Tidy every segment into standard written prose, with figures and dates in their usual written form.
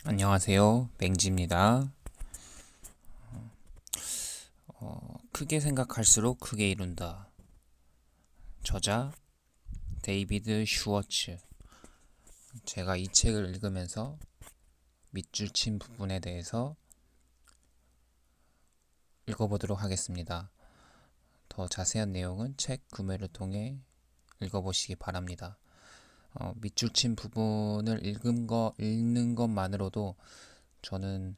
안녕하세요. 맹지입니다. 크게 생각할수록 크게 이룬다. 저자 데이비드 슈워츠. 제가 이 책을 읽으면서 밑줄 친 부분에 대해서 읽어보도록 하겠습니다. 더 자세한 내용은 책 구매를 통해 읽어보시기 바랍니다. 밑줄 친 부분을 읽는 것만으로도 저는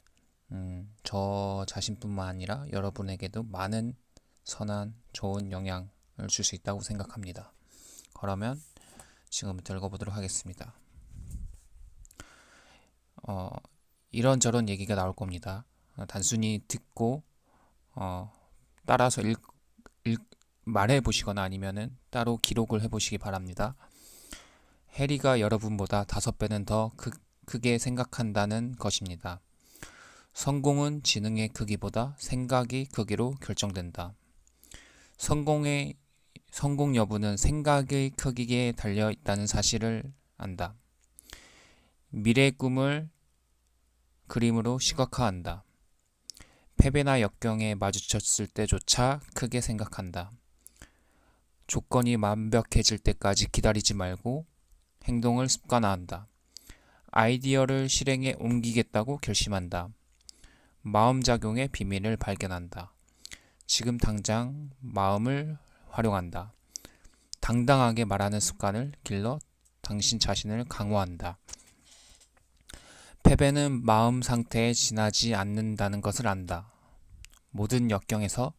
저 자신뿐만 아니라 여러분에게도 많은 선한 좋은 영향을 줄 수 있다고 생각합니다. 그러면 지금부터 읽어보도록 하겠습니다. 어, 이런저런 얘기가 나올 겁니다. 단순히 듣고 따라서 읽- 말해보시거나 아니면은 따로 기록을 해보시기 바랍니다. 해리가 여러분보다 5배는 더 크게 생각한다는 것입니다. 성공은 지능의 크기보다 생각의 크기로 결정된다. 성공 여부는 생각의 크기에 달려 있다는 사실을 안다. 미래의 꿈을 그림으로 시각화한다. 패배나 역경에 마주쳤을 때조차 크게 생각한다. 조건이 완벽해질 때까지 기다리지 말고 행동을 습관화한다. 아이디어를 실행에 옮기겠다고 결심한다. 마음작용의 비밀을 발견한다. 지금 당장 마음을 활용한다. 당당하게 말하는 습관을 길러 당신 자신을 강화한다. 패배는 마음 상태에 지나지 않는다는 것을 안다. 모든 역경에서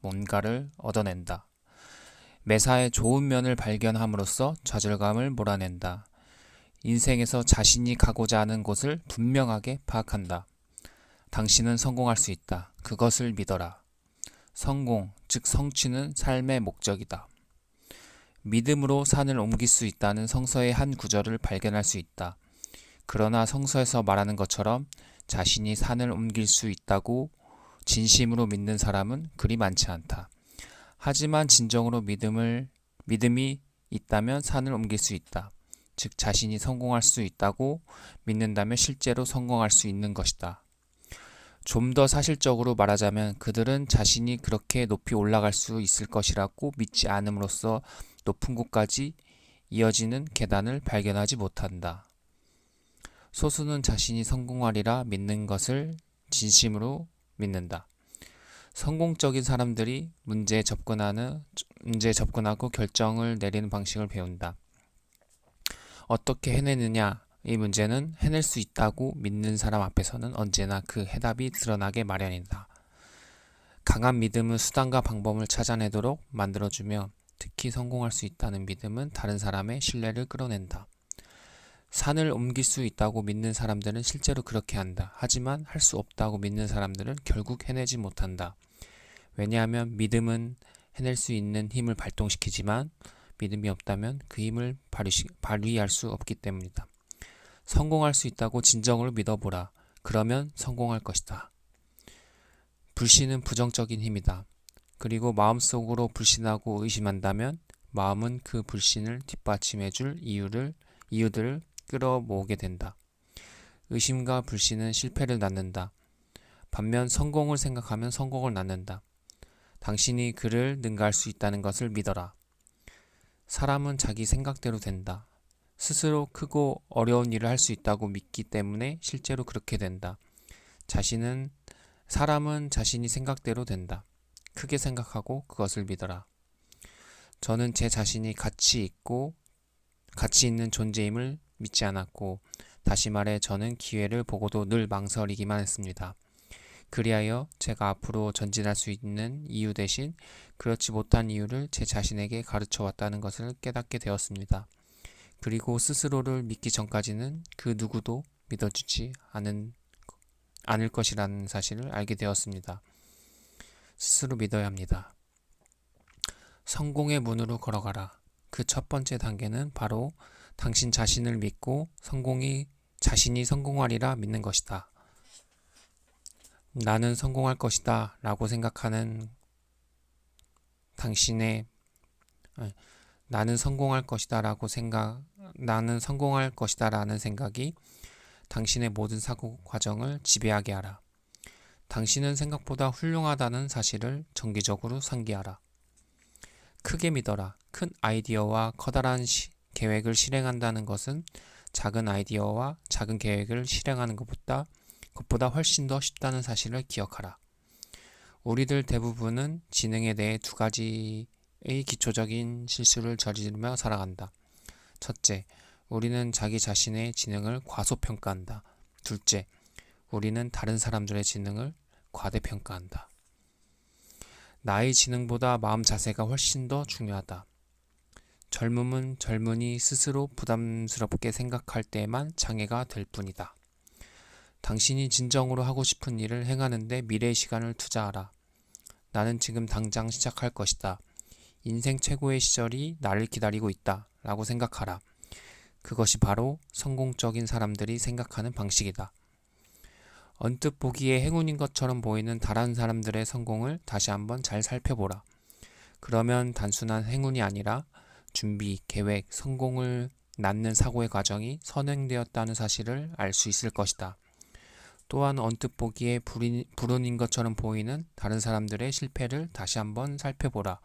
뭔가를 얻어낸다. 매사에 좋은 면을 발견함으로써 좌절감을 몰아낸다. 인생에서 자신이 가고자 하는 곳을 분명하게 파악한다. 당신은 성공할 수 있다. 그것을 믿어라. 성공, 즉 성취는 삶의 목적이다. 믿음으로 산을 옮길 수 있다는 성서의 한 구절을 발견할 수 있다. 그러나 성서에서 말하는 것처럼 자신이 산을 옮길 수 있다고 진심으로 믿는 사람은 그리 많지 않다. 하지만 진정으로 믿음이 있다면 산을 옮길 수 있다. 즉 자신이 성공할 수 있다고 믿는다면 실제로 성공할 수 있는 것이다. 좀 더 사실적으로 말하자면 그들은 자신이 그렇게 높이 올라갈 수 있을 것이라고 믿지 않음으로써 높은 곳까지 이어지는 계단을 발견하지 못한다. 소수는 자신이 성공하리라 믿는 것을 진심으로 믿는다. 성공적인 사람들이 문제에 접근하고 결정을 내리는 방식을 배운다. 어떻게 해내느냐? 이 문제는 해낼 수 있다고 믿는 사람 앞에서는 언제나 그 해답이 드러나게 마련이다. 강한 믿음은 수단과 방법을 찾아내도록 만들어주며 특히 성공할 수 있다는 믿음은 다른 사람의 신뢰를 끌어낸다. 산을 옮길 수 있다고 믿는 사람들은 실제로 그렇게 한다. 하지만 할 수 없다고 믿는 사람들은 결국 해내지 못한다. 왜냐하면 믿음은 해낼 수 있는 힘을 발동시키지만 믿음이 없다면 그 힘을 발휘할 수 없기 때문이다. 성공할 수 있다고 진정으로 믿어보라. 그러면 성공할 것이다. 불신은 부정적인 힘이다. 그리고 마음속으로 불신하고 의심한다면 마음은 그 불신을 뒷받침해줄 이유들을 끌어모으게 된다. 의심과 불신은 실패를 낳는다. 반면 성공을 생각하면 성공을 낳는다. 당신이 그를 능가할 수 있다는 것을 믿어라. 사람은 자기 생각대로 된다. 스스로 크고 어려운 일을 할 수 있다고 믿기 때문에 실제로 그렇게 된다. 사람은 자신이 생각대로 된다. 크게 생각하고 그것을 믿어라. 저는 제 자신이 가치 있는 존재임을 믿지 않았고, 다시 말해 저는 기회를 보고도 늘 망설이기만 했습니다. 그리하여 제가 앞으로 전진할 수 있는 이유 대신 그렇지 못한 이유를 제 자신에게 가르쳐 왔다는 것을 깨닫게 되었습니다. 그리고 스스로를 믿기 전까지는 그 누구도 믿어주지 않을 것이라는 사실을 알게 되었습니다. 스스로 믿어야 합니다. 성공의 문으로 걸어가라. 그 첫 번째 단계는 바로 당신 자신을 믿고 자신이 성공하리라 믿는 것이다. 나는 성공할 것이다 라고 생각하는 당신의 나는 성공할 것이다 라는 생각이 당신의 모든 사고 과정을 지배하게 하라. 당신은 생각보다 훌륭하다는 사실을 정기적으로 상기하라. 크게 믿어라. 큰 아이디어와 커다란 계획을 실행한다는 것은 작은 아이디어와 작은 계획을 실행하는 것보다 훨씬 더 쉽다는 사실을 기억하라. 우리들 대부분은 지능에 대해 두 가지의 기초적인 실수를 저지르며 살아간다. 첫째, 우리는 자기 자신의 지능을 과소평가한다. 둘째, 우리는 다른 사람들의 지능을 과대평가한다. 나의 지능보다 마음 자세가 훨씬 더 중요하다. 젊음은 젊은이 스스로 부담스럽게 생각할 때에만 장애가 될 뿐이다. 당신이 진정으로 하고 싶은 일을 행하는데 미래의 시간을 투자하라. 나는 지금 당장 시작할 것이다. 인생 최고의 시절이 나를 기다리고 있다. 라고 생각하라. 그것이 바로 성공적인 사람들이 생각하는 방식이다. 언뜻 보기에 행운인 것처럼 보이는 다른 사람들의 성공을 다시 한번 잘 살펴보라. 그러면 단순한 행운이 아니라 준비, 계획, 성공을 낳는 사고의 과정이 선행되었다는 사실을 알 수 있을 것이다. 또한 언뜻 보기에 불운인 것처럼 보이는 다른 사람들의 실패를 다시 한번 살펴보라.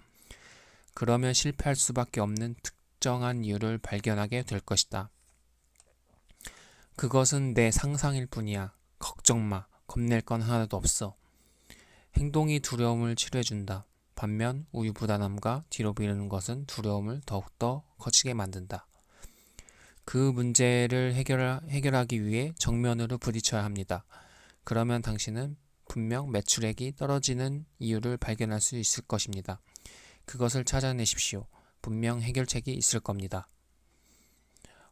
그러면 실패할 수밖에 없는 특정한 이유를 발견하게 될 것이다. 그것은 내 상상일 뿐이야. 걱정 마. 겁낼 건 하나도 없어. 행동이 두려움을 치료해준다. 반면 우유부단함과 뒤로 미루는 것은 두려움을 더욱더 커지게 만든다. 그 문제를 해결하기 위해 정면으로 부딪혀야 합니다. 그러면 당신은 분명 매출액이 떨어지는 이유를 발견할 수 있을 것입니다. 그것을 찾아내십시오. 분명 해결책이 있을 겁니다.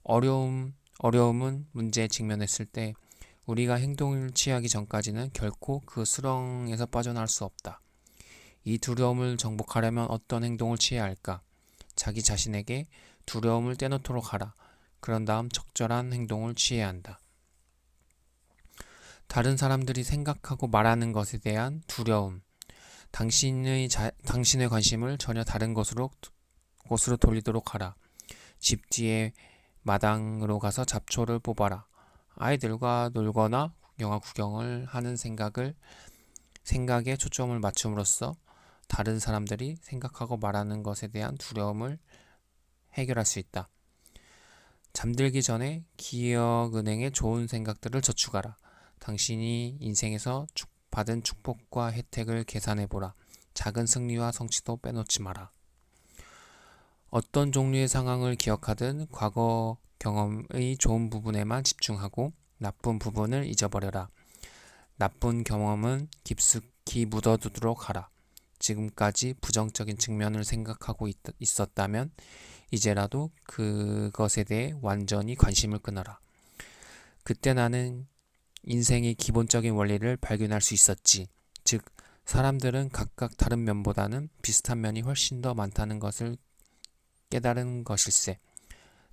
어려움은 문제에 직면했을 때 우리가 행동을 취하기 전까지는 결코 그 수렁에서 빠져나올 수 없다. 이 두려움을 정복하려면 어떤 행동을 취해야 할까? 자기 자신에게 두려움을 떼놓도록 하라. 그런 다음 적절한 행동을 취해야 한다. 다른 사람들이 생각하고 말하는 것에 대한 두려움. 당신의 관심을 전혀 다른 곳으로 돌리도록 하라. 집 뒤에 마당으로 가서 잡초를 뽑아라. 아이들과 놀거나 영화 구경을 하는 생각에 초점을 맞춤으로써 다른 사람들이 생각하고 말하는 것에 대한 두려움을 해결할 수 있다. 잠들기 전에 기억은행에 좋은 생각들을 저축하라. 당신이 인생에서 받은 축복과 혜택을 계산해보라. 작은 승리와 성취도 빼놓지 마라. 어떤 종류의 상황을 기억하든 과거 경험의 좋은 부분에만 집중하고 나쁜 부분을 잊어버려라. 나쁜 경험은 깊숙이 묻어두도록 하라. 지금까지 부정적인 측면을 생각하고 있었다면 이제라도 그것에 대해 완전히 관심을 끊어라. 그때 나는 인생의 기본적인 원리를 발견할 수 있었지. 즉, 사람들은 각각 다른 면보다는 비슷한 면이 훨씬 더 많다는 것을 깨달은 것일세.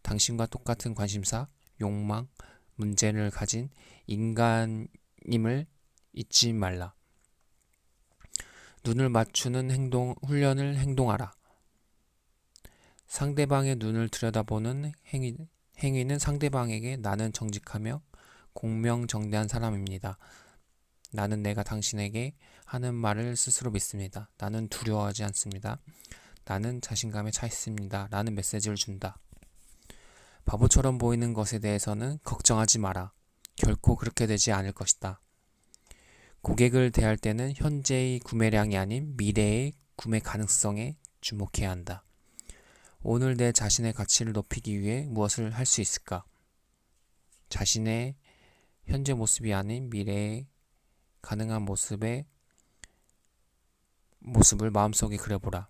당신과 똑같은 관심사, 욕망, 문제를 가진 인간임을 잊지 말라. 눈을 맞추는 훈련을 행동하라. 상대방의 눈을 들여다보는 행위는 상대방에게 나는 정직하며 공명정대한 사람입니다. 나는 내가 당신에게 하는 말을 스스로 믿습니다. 나는 두려워하지 않습니다. 나는 자신감에 차 있습니다. 라는 메시지를 준다. 바보처럼 보이는 것에 대해서는 걱정하지 마라. 결코 그렇게 되지 않을 것이다. 고객을 대할 때는 현재의 구매량이 아닌 미래의 구매 가능성에 주목해야 한다. 오늘 내 자신의 가치를 높이기 위해 무엇을 할 수 있을까? 자신의 현재 모습이 아닌 미래의 가능한 모습을 마음속에 그려보라.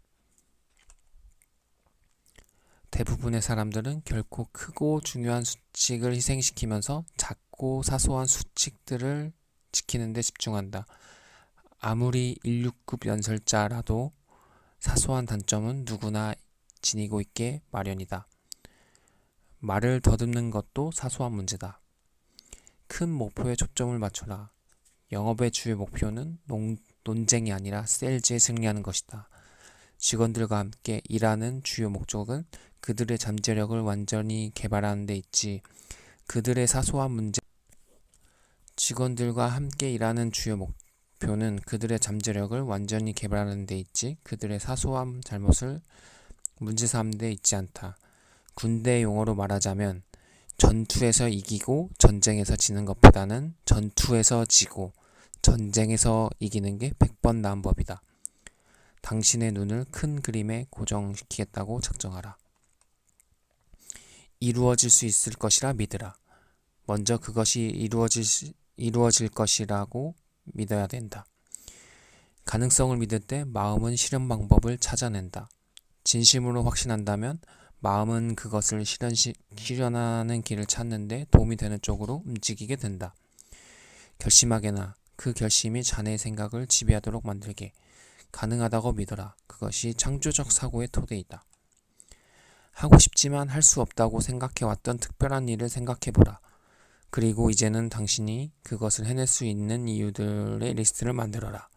대부분의 사람들은 결코 크고 중요한 수칙을 희생시키면서 작고 사소한 수칙들을 지키는 데 집중한다. 아무리 1류급 연설자라도 사소한 단점은 누구나 지니고 있게 마련이다. 말을 더듬는 것도 사소한 문제다. 큰 목표에 초점을 맞춰라. 영업의 주요 목표는 논쟁이 아니라 세일즈에 승리하는 것이다. 직원들과 함께 일하는 주요 목적은 그들의 잠재력을 완전히 개발하는 데 있지 그들의 사소한 문제 직원들과 함께 일하는 주요 목표는 그들의 잠재력을 완전히 개발하는 데 있지 그들의 사소한 잘못을 문제 삼는 데 있지 않다. 군대 용어로 말하자면 전투에서 이기고 전쟁에서 지는 것보다는 전투에서 지고 전쟁에서 이기는 게 100번 나은 법이다. 당신의 눈을 큰 그림에 고정시키겠다고 작정하라. 이루어질 수 있을 것이라 믿으라. 먼저 그것이 이루어질 것이라고 믿어야 된다. 가능성을 믿을 때 마음은 실현 방법을 찾아낸다. 진심으로 확신한다면 마음은 그것을 실현하는 길을 찾는데 도움이 되는 쪽으로 움직이게 된다. 결심하게나 그 결심이 자네의 생각을 지배하도록 만들게. 가능하다고 믿어라. 그것이 창조적 사고의 토대이다. 하고 싶지만 할 수 없다고 생각해왔던 특별한 일을 생각해보라. 그리고 이제는 당신이 그것을 해낼 수 있는 이유들의 리스트를 만들어라.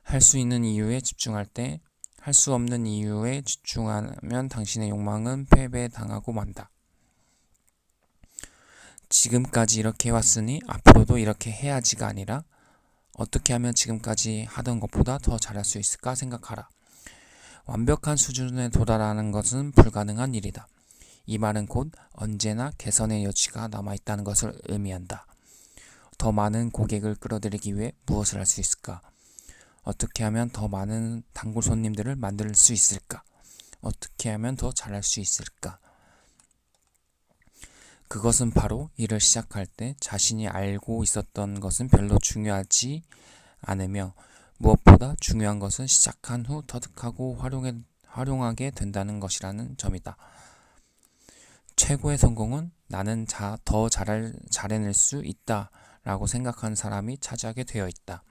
할 수 있는 이유에 집중할 때 할 수 없는 이유에 집중하면 당신의 욕망은 패배당하고 만다. 지금까지 이렇게 해왔으니 앞으로도 이렇게 해야지가 아니라 어떻게 하면 지금까지 하던 것보다 더 잘할 수 있을까 생각하라. 완벽한 수준에 도달하는 것은 불가능한 일이다. 이 말은 곧 언제나 개선의 여지가 남아있다는 것을 의미한다. 더 많은 고객을 끌어들이기 위해 무엇을 할 수 있을까? 어떻게 하면 더 많은 단골 손님들을 만들 수 있을까? 어떻게 하면 더 잘할 수 있을까? 그것은 바로 일을 시작할 때 자신이 알고 있었던 것은 별로 중요하지 않으며 무엇보다 중요한 것은 시작한 후 터득하고 활용하게 된다는 것이라는 점이다. 최고의 성공은 나는 더 잘해낼 수 있다 라고 생각하는 사람이 차지하게 되어 있다.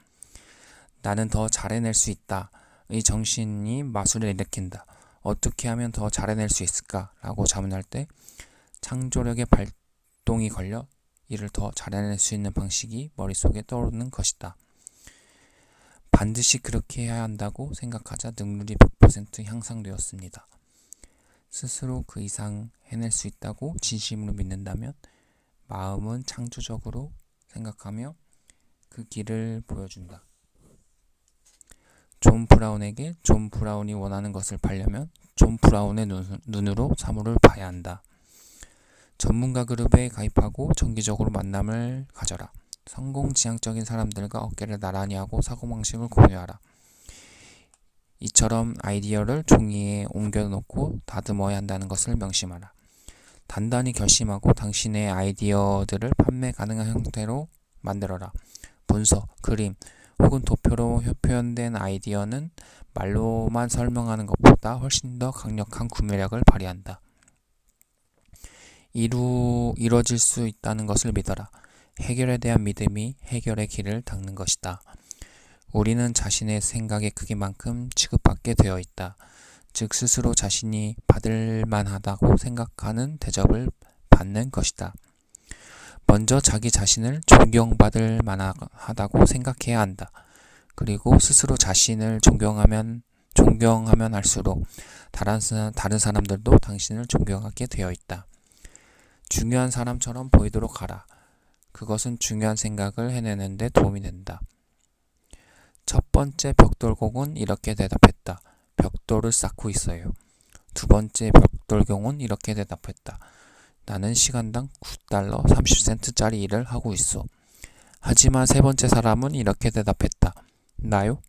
나는 더 잘해낼 수 있다. 이 정신이 마술을 일으킨다. 어떻게 하면 더 잘해낼 수 있을까? 라고 자문할 때 창조력의 발동이 걸려 이를 더 잘해낼 수 있는 방식이 머릿속에 떠오르는 것이다. 반드시 그렇게 해야 한다고 생각하자 능률이 100% 향상되었습니다. 스스로 그 이상 해낼 수 있다고 진심으로 믿는다면 마음은 창조적으로 생각하며 그 길을 보여준다. 존 브라운에게 존 브라운이 원하는 것을 팔려면 존 브라운의 눈으로 사물을 봐야 한다. 전문가 그룹에 가입하고 정기적으로 만남을 가져라. 성공지향적인 사람들과 어깨를 나란히 하고 사고방식을 공유하라. 이처럼 아이디어를 종이에 옮겨놓고 다듬어야 한다는 것을 명심하라. 단단히 결심하고 당신의 아이디어들을 판매 가능한 형태로 만들어라. 문서, 그림, 혹은 도표로 표현된 아이디어는 말로만 설명하는 것보다 훨씬 더 강력한 구매력을 발휘한다. 이루어질 수 있다는 것을 믿어라. 해결에 대한 믿음이 해결의 길을 닦는 것이다. 우리는 자신의 생각의 크기만큼 취급받게 되어 있다. 즉 스스로 자신이 받을 만하다고 생각하는 대접을 받는 것이다. 먼저 자기 자신을 존경받을 만하다고 생각해야 한다. 그리고 스스로 자신을 존경하면 할수록 다른 사람들도 당신을 존경하게 되어 있다. 중요한 사람처럼 보이도록 하라. 그것은 중요한 생각을 해내는 데 도움이 된다. 첫 번째 벽돌공은 이렇게 대답했다. 벽돌을 쌓고 있어요. 두 번째 벽돌공은 이렇게 대답했다. 나는 시간당 $9 30센트짜리 일을 하고 있어. 하지만 세 번째 사람은 이렇게 대답했다. 나요?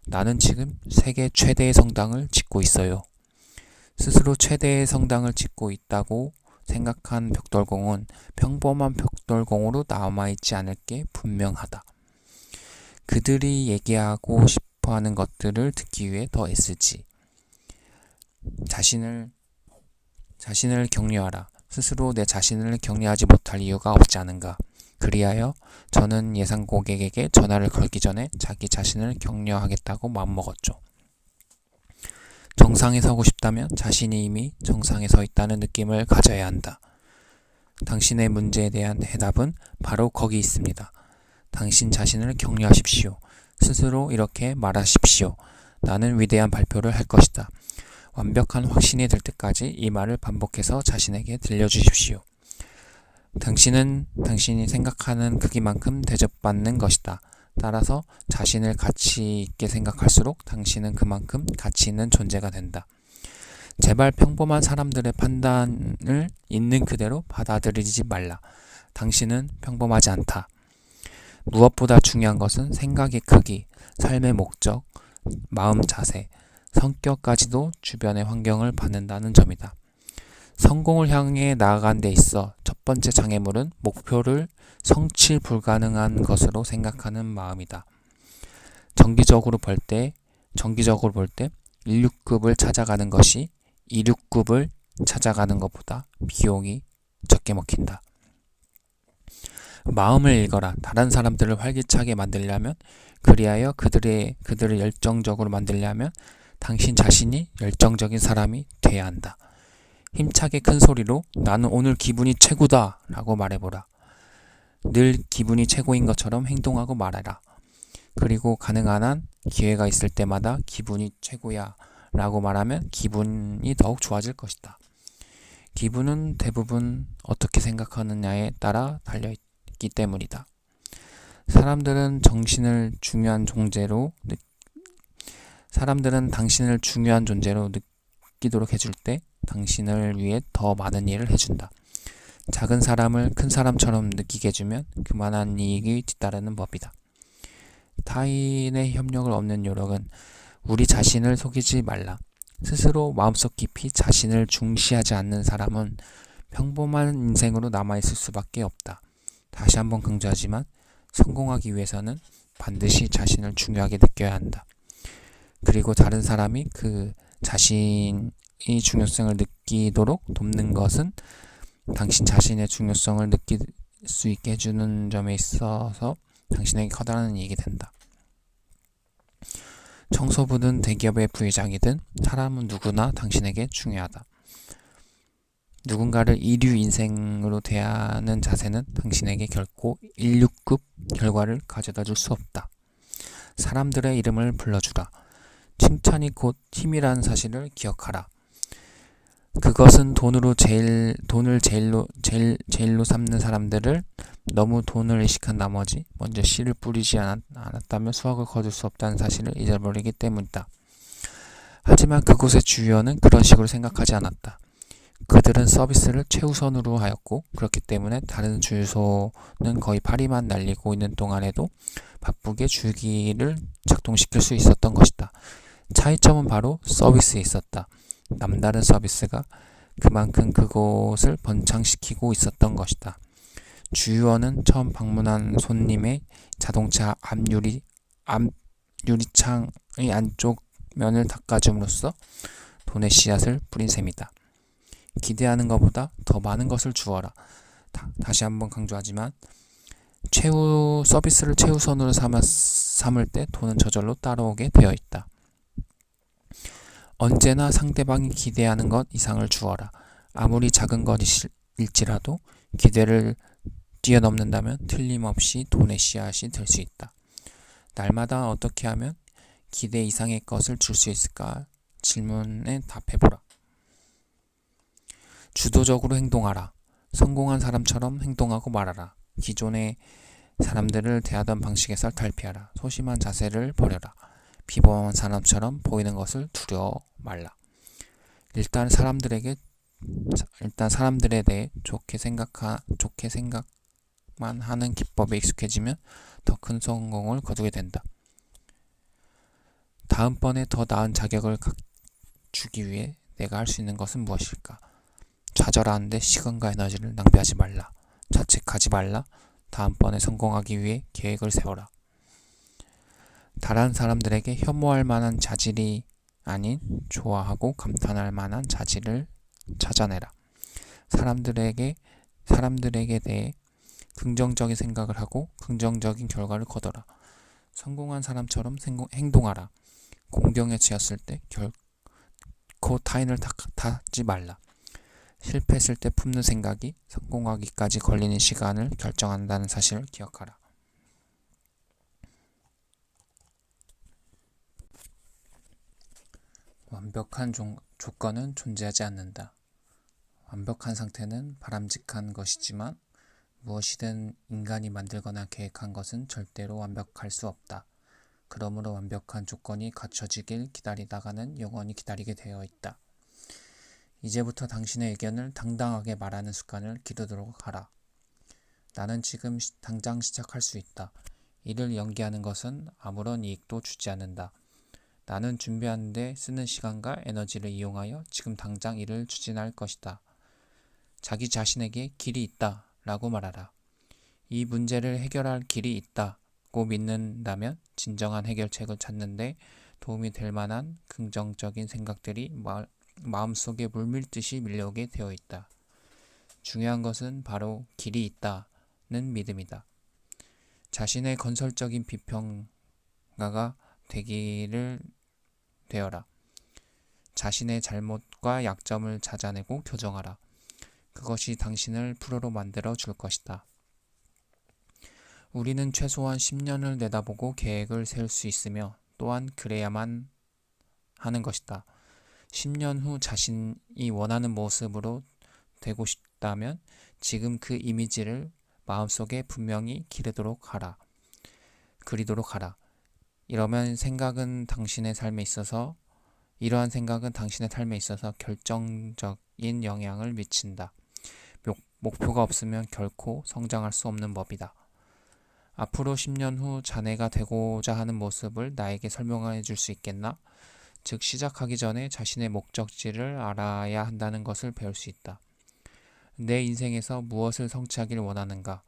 나는 지금 세계 최대의 성당을 짓고 있어요. 스스로 최대의 성당을 짓고 있다고 생각한 벽돌공은 평범한 벽돌공으로 남아있지 않을 게 분명하다. 그들이 얘기하고 싶어하는 것들을 듣기 위해 더 애쓰지. 자신을 격려하라. 스스로 내 자신을 격려하지 못할 이유가 없지 않은가. 그리하여 저는 예상 고객에게 전화를 걸기 전에 자기 자신을 격려하겠다고 마음먹었죠. 정상에 서고 싶다면 자신이 이미 정상에 서 있다는 느낌을 가져야 한다. 당신의 문제에 대한 해답은 바로 거기 있습니다. 당신 자신을 격려하십시오. 스스로 이렇게 말하십시오. 나는 위대한 발표를 할 것이다. 완벽한 확신이 들 때까지 이 말을 반복해서 자신에게 들려주십시오. 당신은 당신이 생각하는 크기만큼 대접받는 것이다. 따라서 자신을 가치 있게 생각할수록 당신은 그만큼 가치 있는 존재가 된다. 제발 평범한 사람들의 판단을 있는 그대로 받아들이지 말라. 당신은 평범하지 않다. 무엇보다 중요한 것은 생각의 크기, 삶의 목적, 마음 자세, 성격까지도 주변의 환경을 받는다는 점이다. 성공을 향해 나아간 데 있어 첫 번째 장애물은 목표를 성취 불가능한 것으로 생각하는 마음이다. 정기적으로 볼 때 16급을 찾아가는 것이 26급을 찾아가는 것보다 비용이 적게 먹힌다. 마음을 읽어라. 다른 사람들을 활기차게 만들려면, 그리하여 그들을 열정적으로 만들려면 당신 자신이 열정적인 사람이 돼야 한다. 힘차게 큰 소리로 나는 오늘 기분이 최고다 라고 말해보라. 늘 기분이 최고인 것처럼 행동하고 말해라. 그리고 가능한 한 기회가 있을 때마다 기분이 최고야 라고 말하면 기분이 더욱 좋아질 것이다. 기분은 대부분 어떻게 생각하느냐에 따라 달려있기 때문이다. 사람들은 당신을 중요한 존재로 느끼도록 해줄 때 당신을 위해 더 많은 일을 해준다. 작은 사람을 큰 사람처럼 느끼게 해주면 그만한 이익이 뒤따르는 법이다. 타인의 협력을 얻는 노력은 우리 자신을 속이지 말라. 스스로 마음속 깊이 자신을 중시하지 않는 사람은 평범한 인생으로 남아있을 수밖에 없다. 다시 한번 강조하지만 성공하기 위해서는 반드시 자신을 중요하게 느껴야 한다. 그리고 다른 사람이 그 자신의 중요성을 느끼도록 돕는 것은 당신 자신의 중요성을 느낄 수 있게 해주는 점에 있어서 당신에게 커다란 이익이 된다. 청소부든 대기업의 부회장이든 사람은 누구나 당신에게 중요하다. 누군가를 이류 인생으로 대하는 자세는 당신에게 결코 16급 결과를 가져다 줄 수 없다. 사람들의 이름을 불러주라. 칭찬이 곧 힘이라는 사실을 기억하라. 그것은 돈을 제일로 삼는 사람들을 너무 돈을 의식한 나머지 먼저 씨를 뿌리지 않았다면 수확을 거둘 수 없다는 사실을 잊어버리기 때문이다. 하지만 그곳의 주위원은 그런 식으로 생각하지 않았다. 그들은 서비스를 최우선으로 하였고 그렇기 때문에 다른 주유소는 거의 파리만 날리고 있는 동안에도 바쁘게 주기를 작동시킬 수 있었던 것이다. 차이점은 바로 서비스에 있었다. 남다른 서비스가 그만큼 그곳을 번창시키고 있었던 것이다. 주유원은 처음 방문한 손님의 자동차 앞유리창의 안쪽 면을 닦아줌으로써 돈의 씨앗을 뿌린 셈이다. 기대하는 것보다 더 많은 것을 주어라. 다시 한번 강조하지만 서비스를 최우선으로 삼을 때 돈은 저절로 따라오게 되어 있다. 언제나 상대방이 기대하는 것 이상을 주어라. 아무리 작은 것일지라도 기대를 뛰어넘는다면 틀림없이 돈의 씨앗이 될 수 있다. 날마다 어떻게 하면 기대 이상의 것을 줄 수 있을까? 질문에 답해보라. 주도적으로 행동하라. 성공한 사람처럼 행동하고 말하라. 기존의 사람들을 대하던 방식에서 탈피하라. 소심한 자세를 버려라. 비범한 사람처럼 보이는 것을 두려워 말라. 일단 사람들에 대해 좋게 생각만 하는 기법에 익숙해지면 더 큰 성공을 거두게 된다. 다음번에 더 나은 자격을 갖추기 위해 내가 할 수 있는 것은 무엇일까? 좌절하는데 시간과 에너지를 낭비하지 말라. 자책하지 말라. 다음번에 성공하기 위해 계획을 세워라. 다른 사람들에게 혐오할 만한 자질이 아닌 좋아하고 감탄할 만한 자질을 찾아내라. 사람들에게 대해 긍정적인 생각을 하고 긍정적인 결과를 거둬라. 성공한 사람처럼 행동하라. 공경에 처했을 때 결코 타인을 탓하지 말라. 실패했을 때 품는 생각이 성공하기까지 걸리는 시간을 결정한다는 사실을 기억하라. 완벽한 조건은 존재하지 않는다. 완벽한 상태는 바람직한 것이지만 무엇이든 인간이 만들거나 계획한 것은 절대로 완벽할 수 없다. 그러므로 완벽한 조건이 갖춰지길 기다리다가는 영원히 기다리게 되어 있다. 이제부터 당신의 의견을 당당하게 말하는 습관을 기르도록 하라. 나는 지금 당장 시작할 수 있다. 이를 연기하는 것은 아무런 이익도 주지 않는다. 나는 준비하는 데 쓰는 시간과 에너지를 이용하여 지금 당장 이를 추진할 것이다. 자기 자신에게 길이 있다 라고 말하라. 이 문제를 해결할 길이 있다고 믿는다면 진정한 해결책을 찾는데 도움이 될 만한 긍정적인 생각들이 마음속에 물밀듯이 밀려오게 되어 있다. 중요한 것은 바로 길이 있다는 믿음이다. 자신의 건설적인 비평가가 되기를 되어라. 자신의 잘못과 약점을 찾아내고 교정하라. 그것이 당신을 프로로 만들어 줄 것이다. 우리는 최소한 10년을 내다보고 계획을 세울 수 있으며 또한 그래야만 하는 것이다. 10년 후 자신이 원하는 모습으로 되고 싶다면 지금 그 이미지를 마음속에 분명히 그리도록 하라. 이러한 생각은 당신의 삶에 있어서 결정적인 영향을 미친다. 목표가 없으면 결코 성장할 수 없는 법이다. 앞으로 10년 후 자네가 되고자 하는 모습을 나에게 설명해 줄 수 있겠나? 즉 시작하기 전에 자신의 목적지를 알아야 한다는 것을 배울 수 있다. 내 인생에서 무엇을 성취하길 원하는가?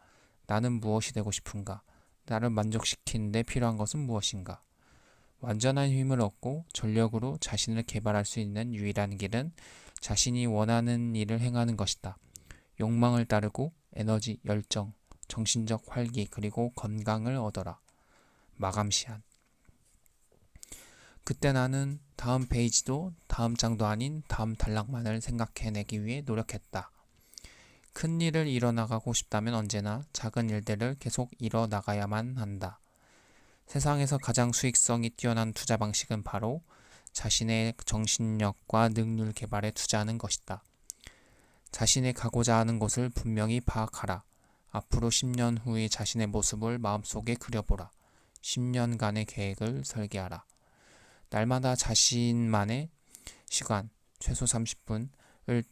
나는 무엇이 되고 싶은가? 나를 만족시키는 데 필요한 것은 무엇인가? 완전한 힘을 얻고 전력으로 자신을 개발할 수 있는 유일한 길은 자신이 원하는 일을 행하는 것이다. 욕망을 따르고 에너지, 열정, 정신적 활기 그리고 건강을 얻어라. 마감 시한. 그때 나는 다음 페이지도 다음 장도 아닌 다음 단락만을 생각해내기 위해 노력했다. 큰 일을 이뤄나가고 싶다면 언제나 작은 일들을 계속 이뤄나가야만 한다. 세상에서 가장 수익성이 뛰어난 투자 방식은 바로 자신의 정신력과 능률 개발에 투자하는 것이다. 자신이 가고자 하는 곳을 분명히 파악하라. 앞으로 10년 후의 자신의 모습을 마음속에 그려보라. 10년간의 계획을 설계하라. 날마다 자신만의 시간, 최소 30분을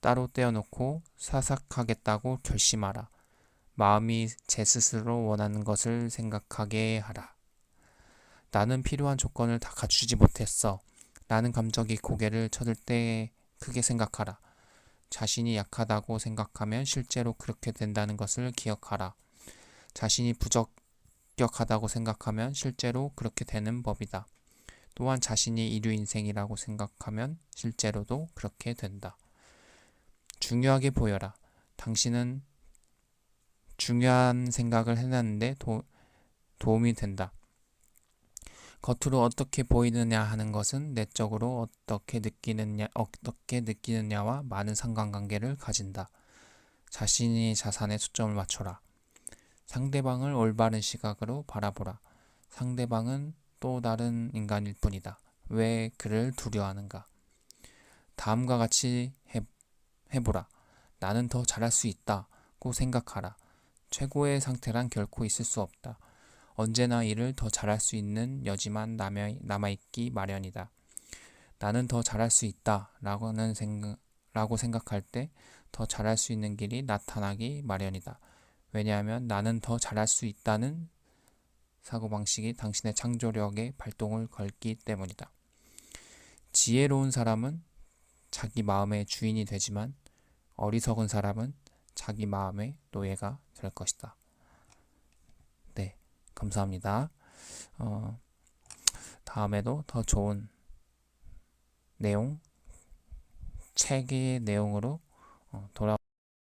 따로 떼어놓고 사삭하겠다고 결심하라. 마음이 제 스스로 원하는 것을 생각하게 하라. 나는 필요한 조건을 다 갖추지 못했어. 라는 감정이 고개를 쳐들 때 크게 생각하라. 자신이 약하다고 생각하면 실제로 그렇게 된다는 것을 기억하라. 자신이 부적격하다고 생각하면 실제로 그렇게 되는 법이다. 또한 자신이 이류 인생이라고 생각하면 실제로도 그렇게 된다. 중요하게 보여라. 당신은 중요한 생각을 해내는데 도움이 된다. 겉으로 어떻게 보이느냐 하는 것은 내적으로 어떻게 느끼느냐와 많은 상관관계를 가진다. 자신이 자산에 초점을 맞춰라. 상대방을 올바른 시각으로 바라보라. 상대방은 또 다른 인간일 뿐이다. 왜 그를 두려워하는가? 다음과 같이 해보라. 나는 더 잘할 수 있다고 생각하라. 최고의 상태란 결코 있을 수 없다. 언제나 이를 더 잘할 수 있는 여지만 남아있기 마련이다. 나는 더 잘할 수 있다 라고 생각할 때 더 잘할 수 있는 길이 나타나기 마련이다. 왜냐하면 나는 더 잘할 수 있다는 사고방식이 당신의 창조력에 발동을 걸기 때문이다. 지혜로운 사람은 자기 마음의 주인이 되지만 어리석은 사람은 자기 마음의 노예가 될 것이다. 네, 감사합니다. 다음에도 더 좋은 내용, 책의 내용으로 돌아